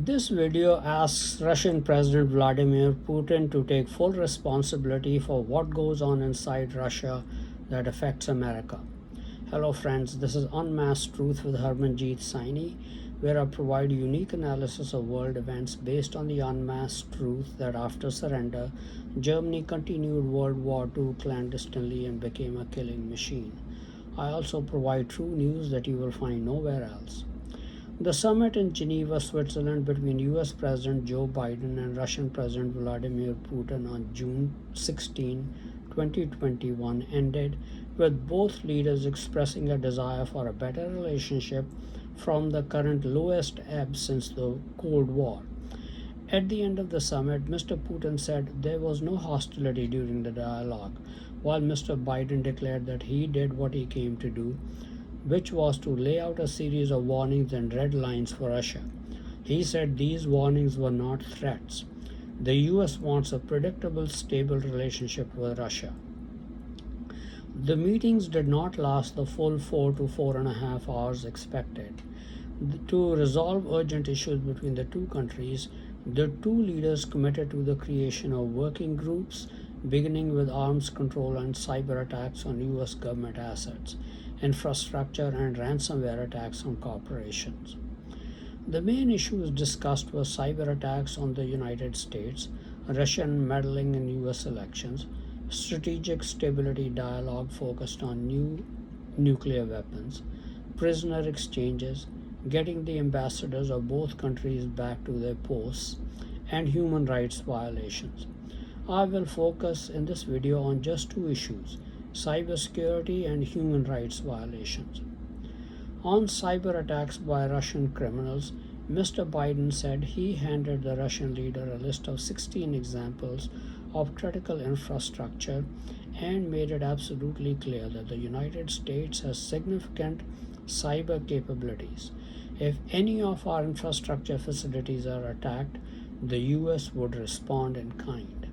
This video asks Russian President Vladimir Putin to take full responsibility for what goes on inside Russia that affects America. Hello friends, this is Unmasked Truth with Harmanjeet Saini, where I provide unique analysis of world events based on the unmasked truth that after surrender, Germany continued World War II clandestinely and became a killing machine. I also provide true news that you will find nowhere else. The summit in Geneva, Switzerland between US President Joe Biden and Russian President Vladimir Putin on June 16, 2021 ended with both leaders expressing a desire for a better relationship from the current lowest ebb since the Cold War. At the end of the summit, Mr. Putin said there was no hostility during the dialogue, while Mr. Biden declared that he did what he came to do, which was to lay out a series of warnings and red lines for Russia. He said these warnings were not threats. The US wants a predictable, stable relationship with Russia. The meetings did not last the full 4 to 4.5 hours expected. To resolve urgent issues between the two countries, the two leaders committed to the creation of working groups, beginning with arms control and cyber attacks on US government assets, infrastructure, and ransomware attacks on corporations. The main issues discussed were cyber attacks on the United States, Russian meddling in US elections, strategic stability dialogue focused on new nuclear weapons, prisoner exchanges, getting the ambassadors of both countries back to their posts, and human rights violations. I will focus in this video on just two issues: cybersecurity and human rights violations. On cyber attacks by Russian criminals, Mr. Biden said he handed the Russian leader a list of 16 examples of critical infrastructure and made it absolutely clear that the United States has significant cyber capabilities. If any of our infrastructure facilities are attacked, the US would respond in kind.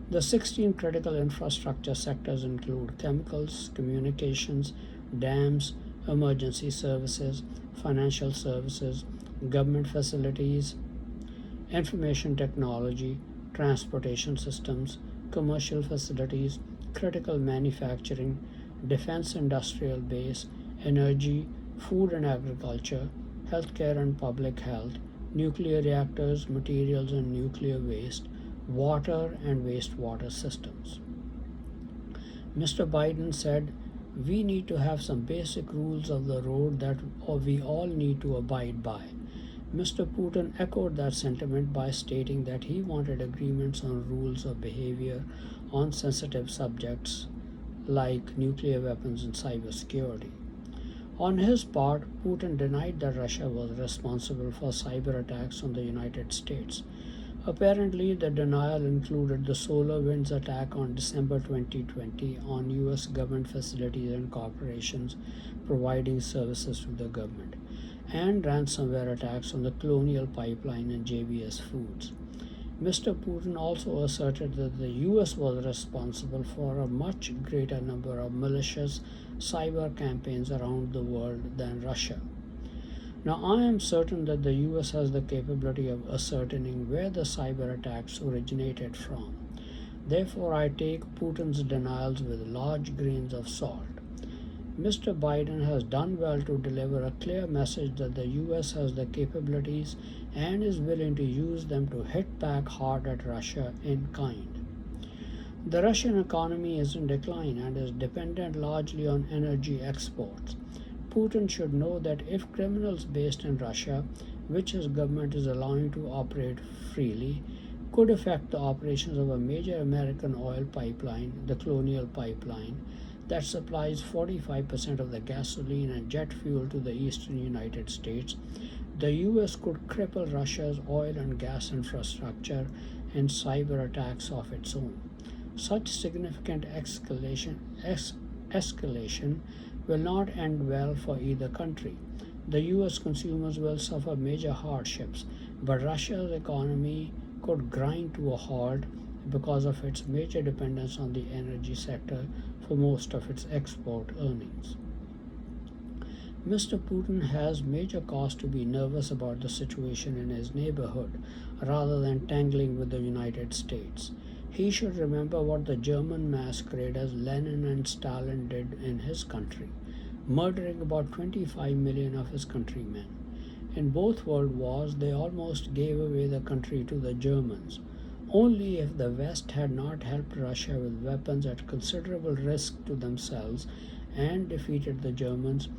The 16 critical infrastructure sectors include chemicals, communications, dams, emergency services, financial services, government facilities, information technology, transportation systems, commercial facilities, critical manufacturing, defense industrial base, energy, food and agriculture, healthcare and public health, nuclear reactors, materials and nuclear waste, water and wastewater systems. Mr. Biden said, "We need to have some basic rules of the road that we all need to abide by." Mr. Putin echoed that sentiment by stating that he wanted agreements on rules of behavior on sensitive subjects like nuclear weapons and cybersecurity. On his part, Putin denied that Russia was responsible for cyber attacks on the United States. Apparently, the denial included the SolarWinds attack on December 2020 on US government facilities and corporations providing services to the government, and ransomware attacks on the Colonial Pipeline and JBS Foods. Mr. Putin also asserted that the US was responsible for a much greater number of malicious cyber campaigns around the world than Russia. Now, I am certain that the US has the capability of ascertaining where the cyber attacks originated from. Therefore, I take Putin's denials with large grains of salt. Mr. Biden has done well to deliver a clear message that the US has the capabilities and is willing to use them to hit back hard at Russia in kind. The Russian economy is in decline and is dependent largely on energy exports. Putin should know that if criminals based in Russia, which his government is allowing to operate freely, could affect the operations of a major American oil pipeline, the Colonial Pipeline, that supplies 45% of the gasoline and jet fuel to the eastern United States, the US could cripple Russia's oil and gas infrastructure and cyber attacks of its own. Such significant escalation will not end well for either country. The US consumers will suffer major hardships, but Russia's economy could grind to a halt because of its major dependence on the energy sector for most of its export earnings. Mr. Putin has major cause to be nervous about the situation in his neighborhood rather than tangling with the United States. He should remember what the German masqueraders Lenin and Stalin did in his country, murdering about 25 million of his countrymen. In both world wars, they almost gave away the country to the Germans. Only if the West had not helped Russia with weapons at considerable risk to themselves and defeated the Germans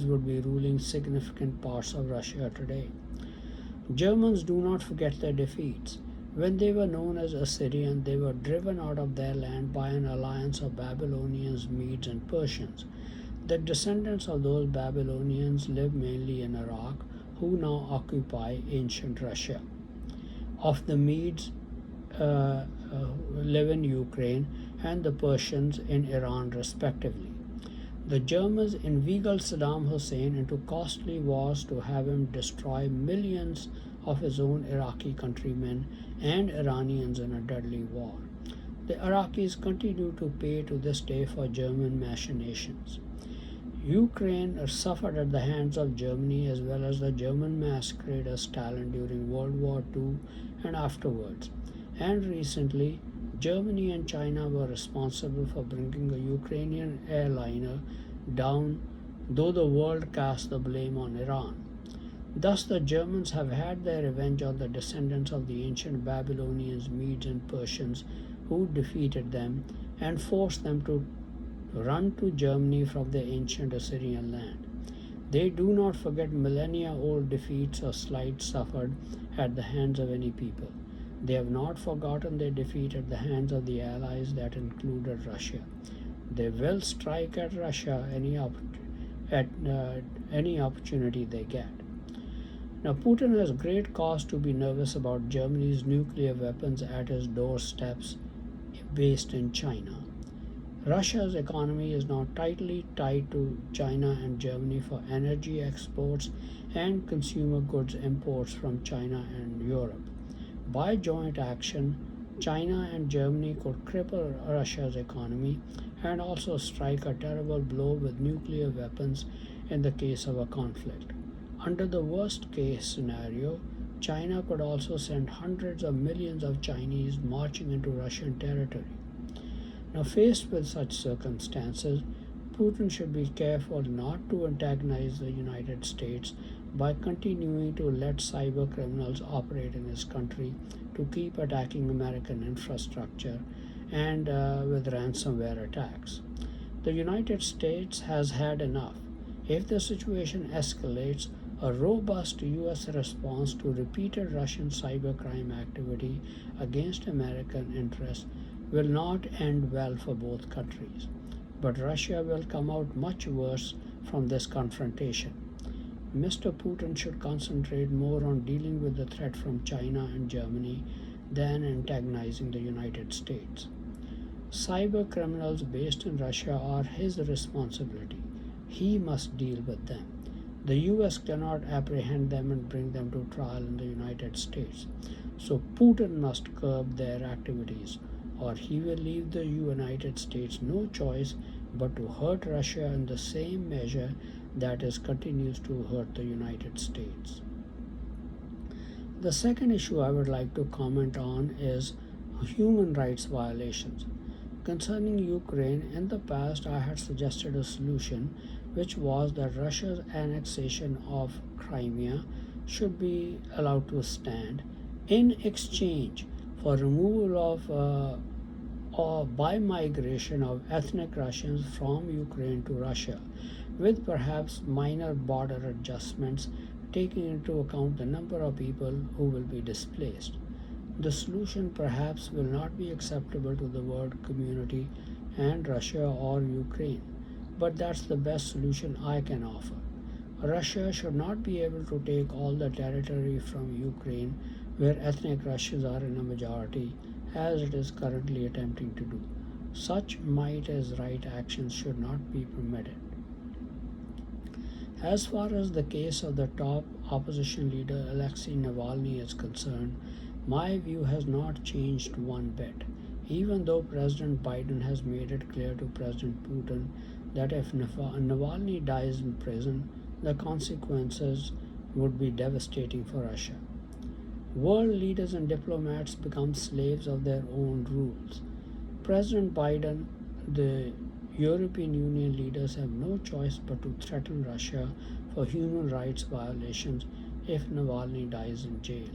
would be ruling significant parts of Russia today. Germans do not forget their defeats. When they were known as Assyrian, they were driven out of their land by an alliance of Babylonians, Medes, and Persians. The descendants of those Babylonians live mainly in Iraq, who now occupy ancient Russia. Of the Medes live in Ukraine, and the Persians in Iran, respectively. The Germans inveigled Saddam Hussein into costly wars to have him destroy millions of his own Iraqi countrymen and Iranians in a deadly war. The Iraqis continue to pay to this day for German machinations. Ukraine suffered at the hands of Germany as well as the German masquerader Stalin during World War II and afterwards. And recently, Germany and China were responsible for bringing a Ukrainian airliner down, though the world cast the blame on Iran. Thus, the Germans have had their revenge on the descendants of the ancient Babylonians, Medes, and Persians who defeated them and forced them to run to Germany from the ancient Assyrian land. They do not forget millennia old defeats or slights suffered at the hands of any people. They have not forgotten their defeat at the hands of the allies that included Russia. They will strike at Russia at any opportunity they get. Now, Putin has great cause to be nervous about Germany's nuclear weapons at his doorsteps based in China. Russia's economy is now tightly tied to China and Germany for energy exports and consumer goods imports from China and Europe. By joint action, China and Germany could cripple Russia's economy and also strike a terrible blow with nuclear weapons in the case of a conflict. Under the worst case scenario, China could also send hundreds of millions of Chinese marching into Russian territory. Now, faced with such circumstances, Putin should be careful not to antagonize the United States by continuing to let cyber criminals operate in his country to keep attacking American infrastructure and with ransomware attacks. The United States has had enough. If the situation escalates, a robust U.S. response to repeated Russian cybercrime activity against American interests will not end well for both countries. But Russia will come out much worse from this confrontation. Mr. Putin should concentrate more on dealing with the threat from China and Germany than antagonizing the United States. Cyber criminals based in Russia are his responsibility. He must deal with them. The US cannot apprehend them and bring them to trial in the United States. So Putin must curb their activities, or he will leave the United States no choice but to hurt Russia in the same measure that it continues to hurt the United States. The second issue I would like to comment on is human rights violations. Concerning Ukraine, in the past I had suggested a solution, which was that Russia's annexation of Crimea should be allowed to stand in exchange for removal of or by migration of ethnic Russians from Ukraine to Russia, with perhaps minor border adjustments taking into account the number of people who will be displaced. The solution perhaps will not be acceptable to the world community and Russia or Ukraine, but that's the best solution I can offer. Russia should not be able to take all the territory from Ukraine, where ethnic Russians are in a majority, as it is currently attempting to do. Such might as right actions should not be permitted. As far as the case of the top opposition leader Alexei Navalny is concerned, my view has not changed one bit, even though President Biden has made it clear to President Putin that if Navalny dies in prison, the consequences would be devastating for Russia. World leaders and diplomats become slaves of their own rules. President Biden, the European Union leaders have no choice but to threaten Russia for human rights violations if Navalny dies in jail.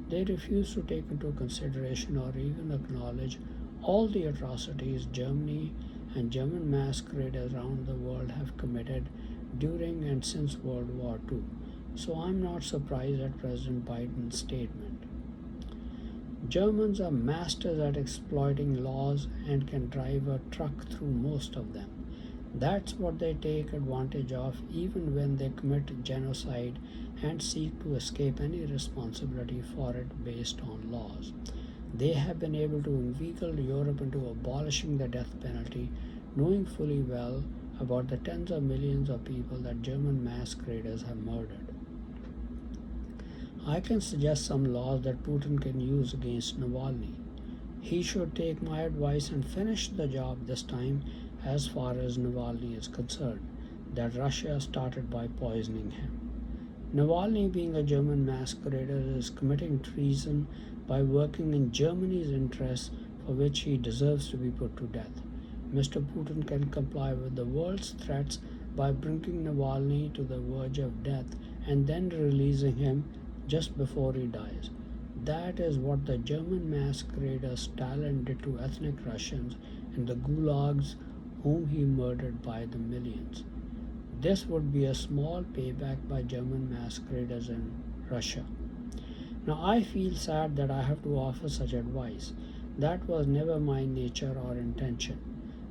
They refuse to take into consideration or even acknowledge all the atrocities Germany and German masqueraders around the world have committed during and since World War II. So I'm not surprised at President Biden's statement. Germans are masters at exploiting laws and can drive a truck through most of them. That's what they take advantage of even when they commit genocide and seek to escape any responsibility for it based on laws. They have been able to inveigle Europe into abolishing the death penalty, knowing fully well about the tens of millions of people that German masqueraders have murdered. I can suggest some laws that Putin can use against Navalny. He should take my advice and finish the job this time as far as Navalny is concerned, that Russia started by poisoning him. Navalny, being a German masquerader, is committing treason by working in Germany's interests, for which he deserves to be put to death. Mr. Putin can comply with the world's threats by bringing Navalny to the verge of death and then releasing him just before he dies. That is what the German masquerader Stalin did to ethnic Russians in the gulags whom he murdered by the millions. This would be a small payback by German masqueraders in Russia. Now I feel sad that I have to offer such advice. That was never my nature or intention.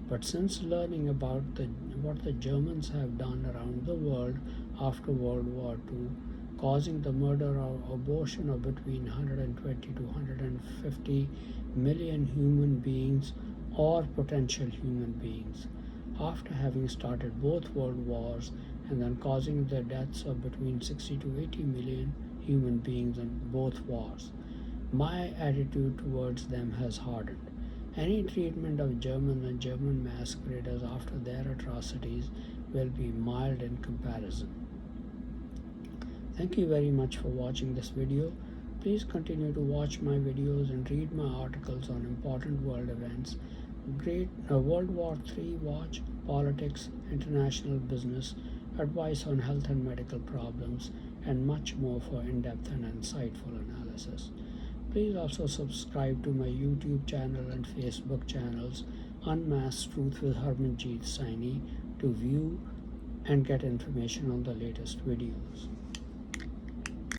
But since learning about what the Germans have done around the world after World War II, causing the murder or abortion of between 120 to 150 million human beings or potential human beings, after having started both world wars and then causing the deaths of between 60 to 80 million human beings in both wars, my attitude towards them has hardened. Any treatment of Germans and German masqueraders after their atrocities will be mild in comparison. Thank you very much for watching this video. Please continue to watch my videos and read my articles on important world events, World War III watch, politics, international business, advice on health and medical problems, and much more for in-depth and insightful analysis. Please also subscribe to my YouTube channel and Facebook channels, Unmasked Truth with Harmanjeet Saini, to view and get information on the latest videos.